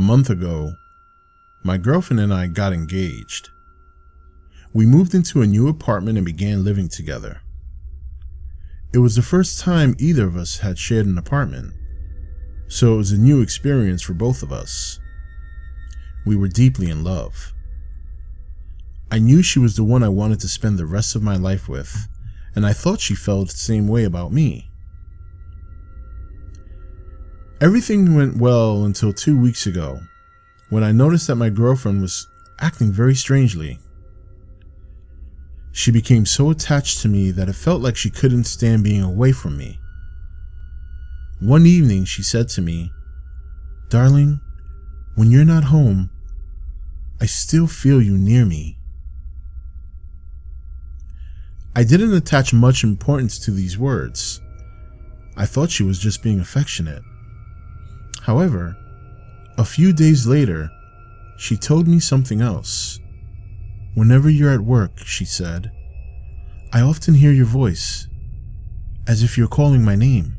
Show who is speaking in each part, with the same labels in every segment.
Speaker 1: A month ago, my girlfriend and I got engaged. We moved into a new apartment and began living together. It was the first time either of us had shared an apartment, so it was a new experience for both of us. We were deeply in love. I knew she was the one I wanted to spend the rest of my life with, and I thought she felt the same way about me. Everything went well until 2 weeks ago, when I noticed that my girlfriend was acting very strangely. She became so attached to me that it felt like she couldn't stand being away from me. One evening she said to me, "Darling, when you're not home, I still feel you near me." I didn't attach much importance to these words. I thought she was just being affectionate. However, a few days later, she told me something else. "Whenever you're at work," she said, "I often hear your voice, as if you're calling my name."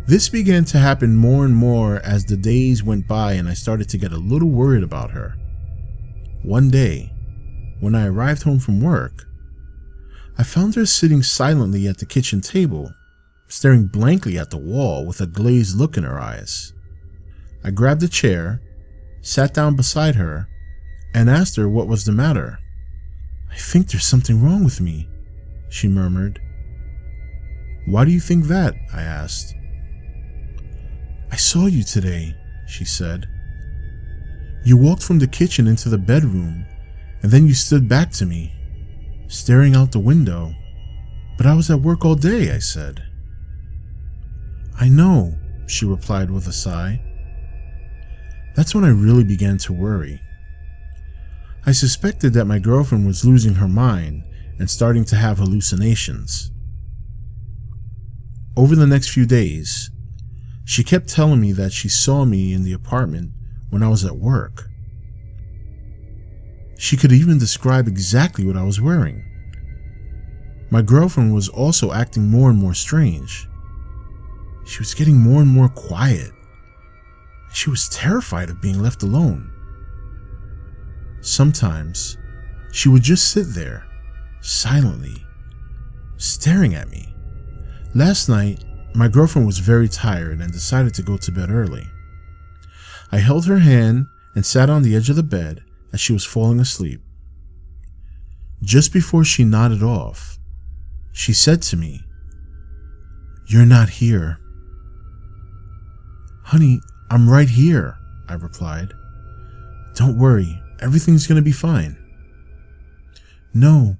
Speaker 1: This began to happen more and more as the days went by, and I started to get a little worried about her. One day, when I arrived home from work, I found her sitting silently at the kitchen table, staring blankly at the wall with a glazed look in her eyes. I grabbed a chair, sat down beside her, and asked her what was the matter. "I think there's something wrong with me," she murmured. "Why do you think that?" I asked. "I saw you today," she said. "You walked from the kitchen into the bedroom, and then you stood back to me, staring out the window. But I was at work all day," I said. "I know," she replied with a sigh. That's when I really began to worry. I suspected that my girlfriend was losing her mind and starting to have hallucinations. Over the next few days, she kept telling me that she saw me in the apartment when I was at work. She could even describe exactly what I was wearing. My girlfriend was also acting more and more strange. She was getting more and more quiet. She was terrified of being left alone. Sometimes, she would just sit there, silently, staring at me. Last night, my girlfriend was very tired and decided to go to bed early. I held her hand and sat on the edge of the bed as she was falling asleep. Just before she nodded off, she said to me, "You're not here." "Honey, I'm right here," I replied. "Don't worry, everything's gonna be fine." "No,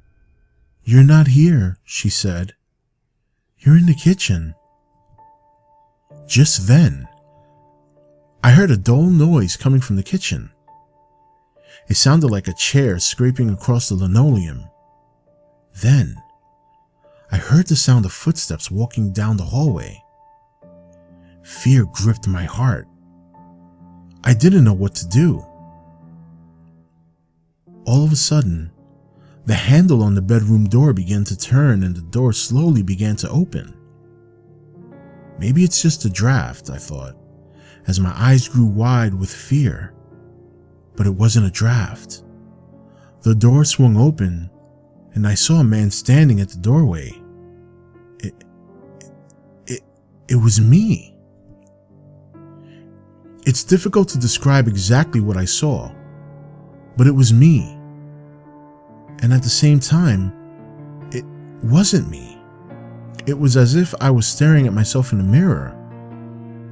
Speaker 1: you're not here," she said. "You're in the kitchen." Just then, I heard a dull noise coming from the kitchen. It sounded like a chair scraping across the linoleum. Then, I heard the sound of footsteps walking down the hallway. Fear gripped my heart. I didn't know what to do. All of a sudden, the handle on the bedroom door began to turn and the door slowly began to open. Maybe it's just a draft, I thought, as my eyes grew wide with fear. But it wasn't a draft. The door swung open, and I saw a man standing at the doorway. It was me. It's difficult to describe exactly what I saw, but it was me. And at the same time, it wasn't me. It was as if I was staring at myself in a mirror,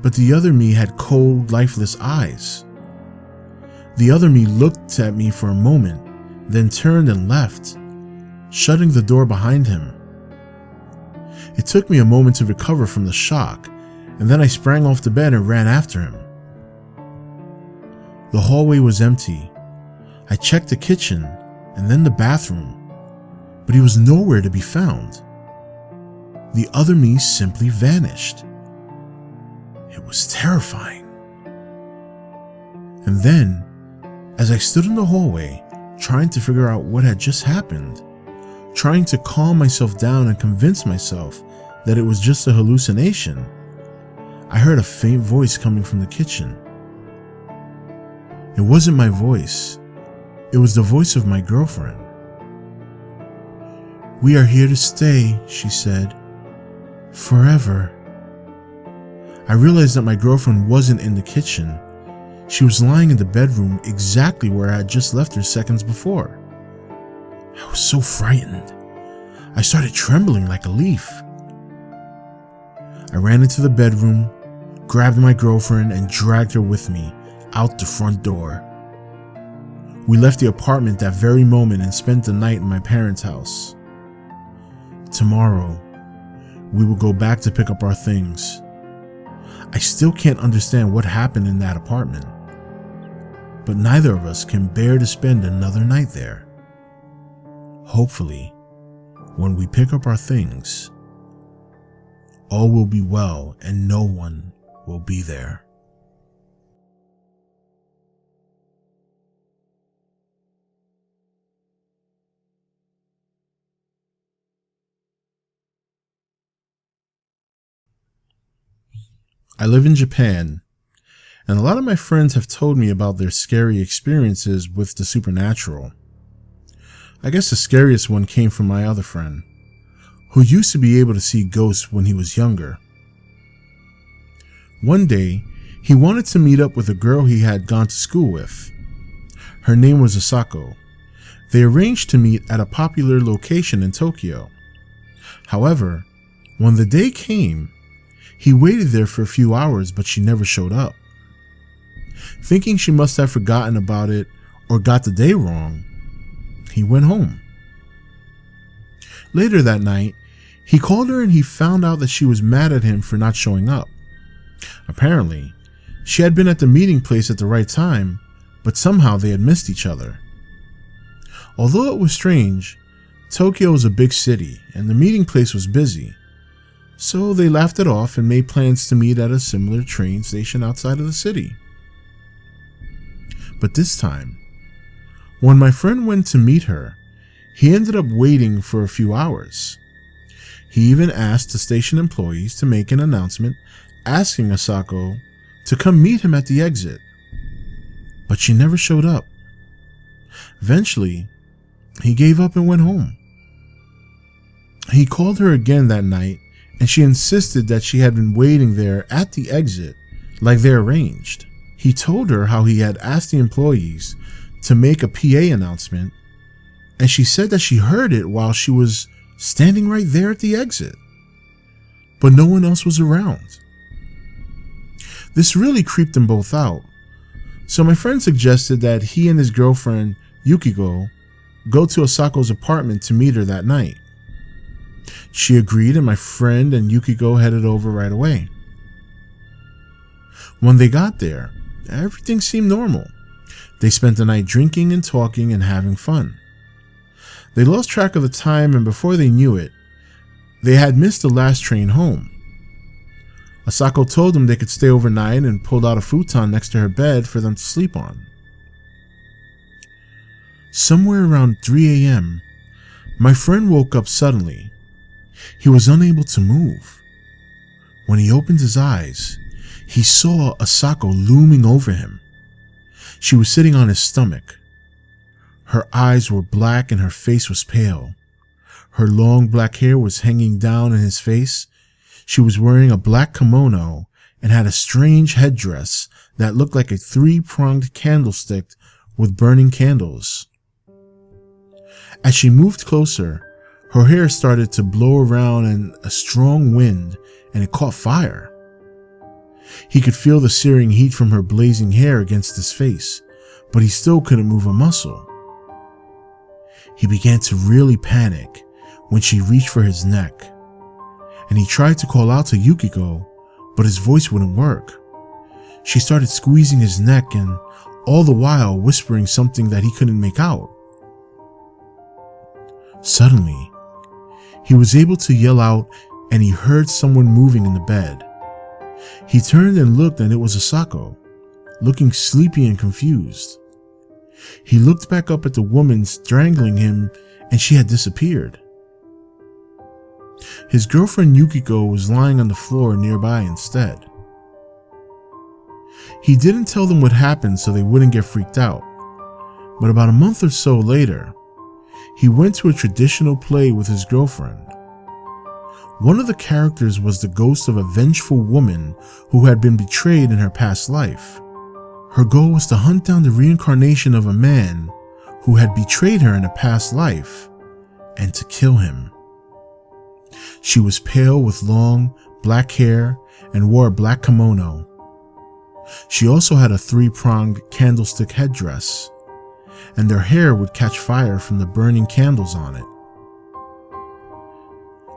Speaker 1: but the other me had cold, lifeless eyes. The other me looked at me for a moment, then turned and left, shutting the door behind him. It took me a moment to recover from the shock, and then I sprang off the bed and ran after him. The hallway was empty. I checked the kitchen and then the bathroom, but he was nowhere to be found. The other me simply vanished. It was terrifying. And then, as I stood in the hallway, trying to figure out what had just happened, trying to calm myself down and convince myself that it was just a hallucination, I heard a faint voice coming from the kitchen. It wasn't my voice. It was the voice of my girlfriend. "We are here to stay," she said. "Forever." I realized that my girlfriend wasn't in the kitchen. She was lying in the bedroom exactly where I had just left her seconds before. I was so frightened. I started trembling like a leaf. I ran into the bedroom, grabbed my girlfriend, and dragged her with me out the front door. We left the apartment that very moment and spent the night in my parents' house. Tomorrow, we will go back to pick up our things. I still can't understand what happened in that apartment, but neither of us can bear to spend another night there. Hopefully, when we pick up our things, all will be well and no one will be there. I live in Japan, and a lot of my friends have told me about their scary experiences with the supernatural. I guess the scariest one came from my other friend, who used to be able to see ghosts when he was younger. One day, he wanted to meet up with a girl he had gone to school with. Her name was Asako. They arranged to meet at a popular location in Tokyo. However, when the day came, he waited there for a few hours, but she never showed up. Thinking she must have forgotten about it or got the day wrong, he went home. Later that night, he called her and he found out that she was mad at him for not showing up. Apparently, she had been at the meeting place at the right time, but somehow they had missed each other. Although it was strange, Tokyo is a big city and the meeting place was busy. So they laughed it off and made plans to meet at a similar train station outside of the city. But this time, when my friend went to meet her, he ended up waiting for a few hours. He even asked the station employees to make an announcement asking Asako to come meet him at the exit. But she never showed up. Eventually, he gave up and went home. He called her again that night, and she insisted that she had been waiting there at the exit like they arranged. He told her how he had asked the employees to make a PA announcement, and she said that she heard it while she was standing right there at the exit, but no one else was around. This really creeped them both out, so my friend suggested that he and his girlfriend Yukiko go to Asako's apartment to meet her that night. She agreed, and my friend and Yukiko headed over right away. When they got there, everything seemed normal. They spent the night drinking and talking and having fun. They lost track of the time, and before they knew it, they had missed the last train home. Asako told them they could stay overnight and pulled out a futon next to her bed for them to sleep on. Somewhere around 3 a.m., my friend woke up suddenly. He was unable to move. When he opened his eyes, he saw Asako looming over him. She was sitting on his stomach. Her eyes were black and her face was pale. Her long black hair was hanging down in his face. She was wearing a black kimono and had a strange headdress that looked like a 3-pronged candlestick with burning candles. As she moved closer, her hair started to blow around in a strong wind and it caught fire. He could feel the searing heat from her blazing hair against his face, but he still couldn't move a muscle. He began to really panic when she reached for his neck, and he tried to call out to Yukiko, but his voice wouldn't work. She started squeezing his neck and all the while whispering something that he couldn't make out. Suddenly, he was able to yell out and he heard someone moving in the bed. He turned and looked, and it was Asako, looking sleepy and confused. He looked back up at the woman strangling him and she had disappeared. His girlfriend Yukiko was lying on the floor nearby instead. He didn't tell them what happened so they wouldn't get freaked out. But about a month or so later, he went to a traditional play with his girlfriend. One of the characters was the ghost of a vengeful woman who had been betrayed in her past life. Her goal was to hunt down the reincarnation of a man who had betrayed her in a past life and to kill him. She was pale with long, black hair and wore a black kimono. She also had a 3-pronged candlestick headdress, and their hair would catch fire from the burning candles on it.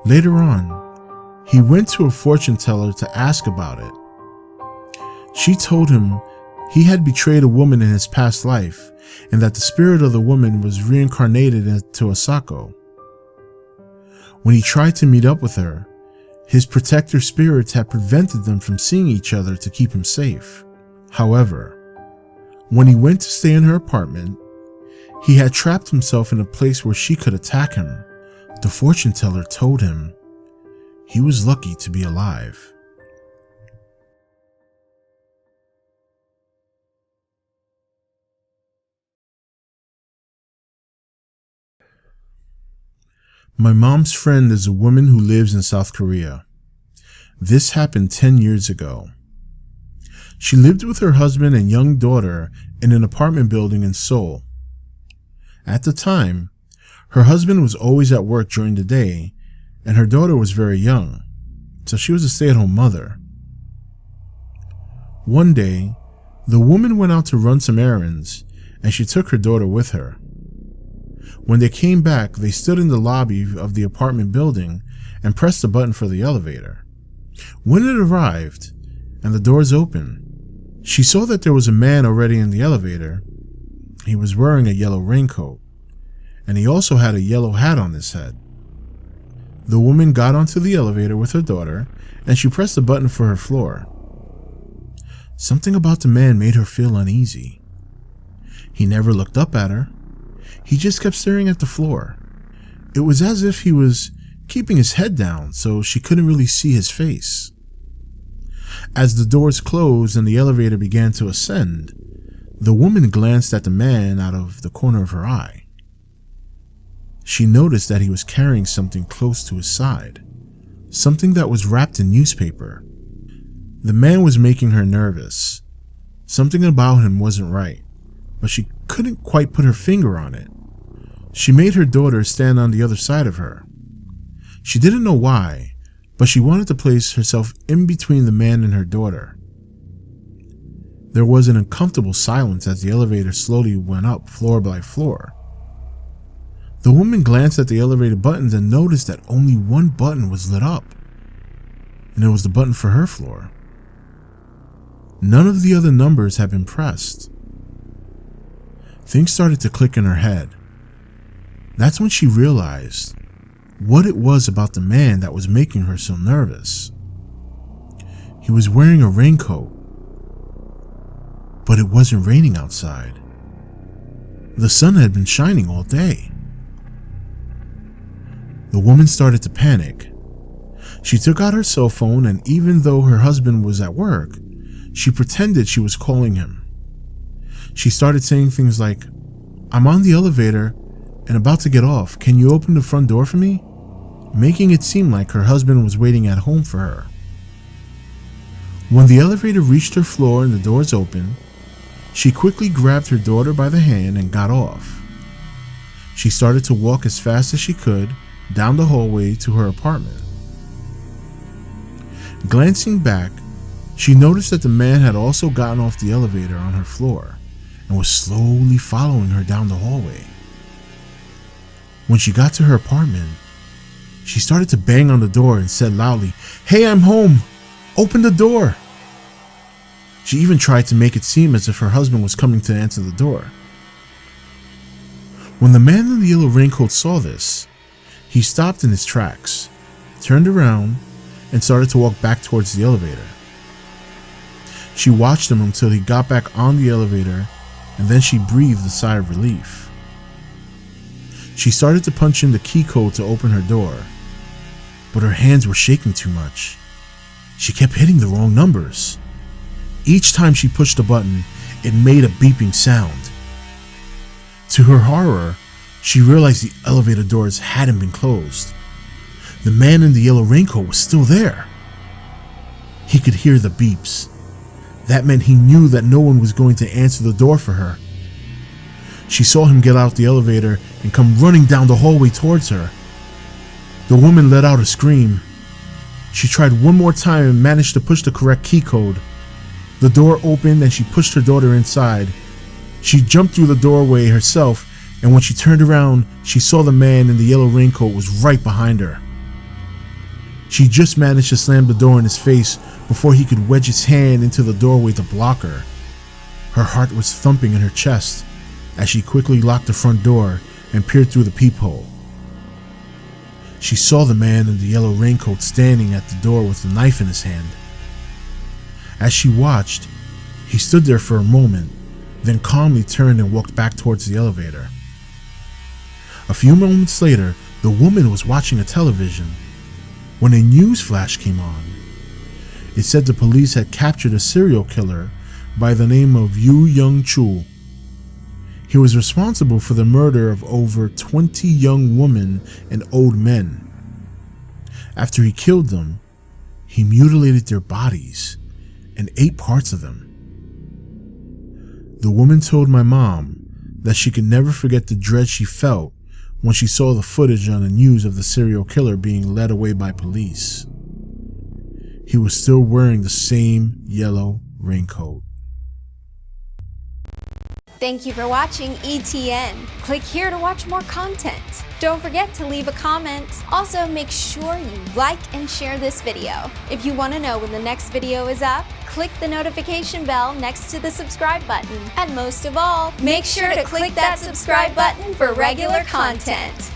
Speaker 1: Later on, he went to a fortune teller to ask about it. She told him he had betrayed a woman in his past life and that the spirit of the woman was reincarnated into Asako. When he tried to meet up with her, his protector spirits had prevented them from seeing each other to keep him safe. However, when he went to stay in her apartment, he had trapped himself in a place where she could attack him. The fortune teller told him he was lucky to be alive. My mom's friend is a woman who lives in South Korea. This happened 10 years ago. She lived with her husband and young daughter in an apartment building in Seoul. At the time, her husband was always at work during the day, and her daughter was very young, so she was a stay-at-home mother. One day, the woman went out to run some errands, and she took her daughter with her. When they came back, they stood in the lobby of the apartment building and pressed the button for the elevator. When it arrived, and the doors opened, she saw that there was a man already in the elevator. He was wearing a yellow raincoat, and he also had a yellow hat on his head. The woman got onto the elevator with her daughter, and she pressed the button for her floor. Something about the man made her feel uneasy. He never looked up at her. He just kept staring at the floor. It was as if he was keeping his head down so she couldn't really see his face. As the doors closed and the elevator began to ascend, the woman glanced at the man out of the corner of her eye. She noticed that he was carrying something close to his side, something that was wrapped in newspaper. The man was making her nervous. Something about him wasn't right, but she couldn't quite put her finger on it. She made her daughter stand on the other side of her. She didn't know why, but she wanted to place herself in between the man and her daughter. There was an uncomfortable silence as the elevator slowly went up floor by floor. The woman glanced at the elevator buttons and noticed that only one button was lit up, and it was the button for her floor. None of the other numbers had been pressed. Things started to click in her head. That's when she realized what it was about the man that was making her so nervous. He was wearing a raincoat, but it wasn't raining outside. The sun had been shining all day. The woman started to panic. She took out her cell phone, and even though her husband was at work, she pretended she was calling him. She started saying things like, "I'm on the elevator and about to get off. Can you open the front door for me?" Making it seem like her husband was waiting at home for her. When the elevator reached her floor and the doors opened, she quickly grabbed her daughter by the hand and got off. She started to walk as fast as she could down the hallway to her apartment. Glancing back, she noticed that the man had also gotten off the elevator on her floor and was slowly following her down the hallway. When she got to her apartment, she started to bang on the door and said loudly, "Hey, I'm home! Open the door!" She even tried to make it seem as if her husband was coming to answer the door. When the man in the yellow raincoat saw this, he stopped in his tracks, turned around, and started to walk back towards the elevator. She watched him until he got back on the elevator, and then she breathed a sigh of relief. She started to punch in the key code to open her door, but her hands were shaking too much. She kept hitting the wrong numbers. Each time she pushed the button, it made a beeping sound. To her horror, she realized the elevator doors hadn't been closed. The man in the yellow raincoat was still there. He could hear the beeps. That meant he knew that no one was going to answer the door for her. She saw him get out the elevator and come running down the hallway towards her. The woman let out a scream. She tried one more time and managed to push the correct key code. The door opened and she pushed her daughter inside. She jumped through the doorway herself, and when she turned around, she saw the man in the yellow raincoat was right behind her. She just managed to slam the door in his face before he could wedge his hand into the doorway to block her. Her heart was thumping in her chest as she quickly locked the front door and peered through the peephole. She saw the man in the yellow raincoat standing at the door with a knife in his hand. As she watched, he stood there for a moment, then calmly turned and walked back towards the elevator. A few moments later, the woman was watching a television when a news flash came on. It said the police had captured a serial killer by the name of Yu Young-chul. He was responsible for the murder of over 20 young women and old men. After he killed them, he mutilated their bodies and ate parts of them. The woman told my mom that she could never forget the dread she felt when she saw the footage on the news of the serial killer being led away by police. He was still wearing the same yellow raincoat.
Speaker 2: Thank you for watching E.T.N. Click here to watch more content. Don't forget to leave a comment. Also, make sure you like and share this video. If you want to know when the next video is up, click the notification bell next to the subscribe button. And most of all, make sure to click that subscribe button for regular content.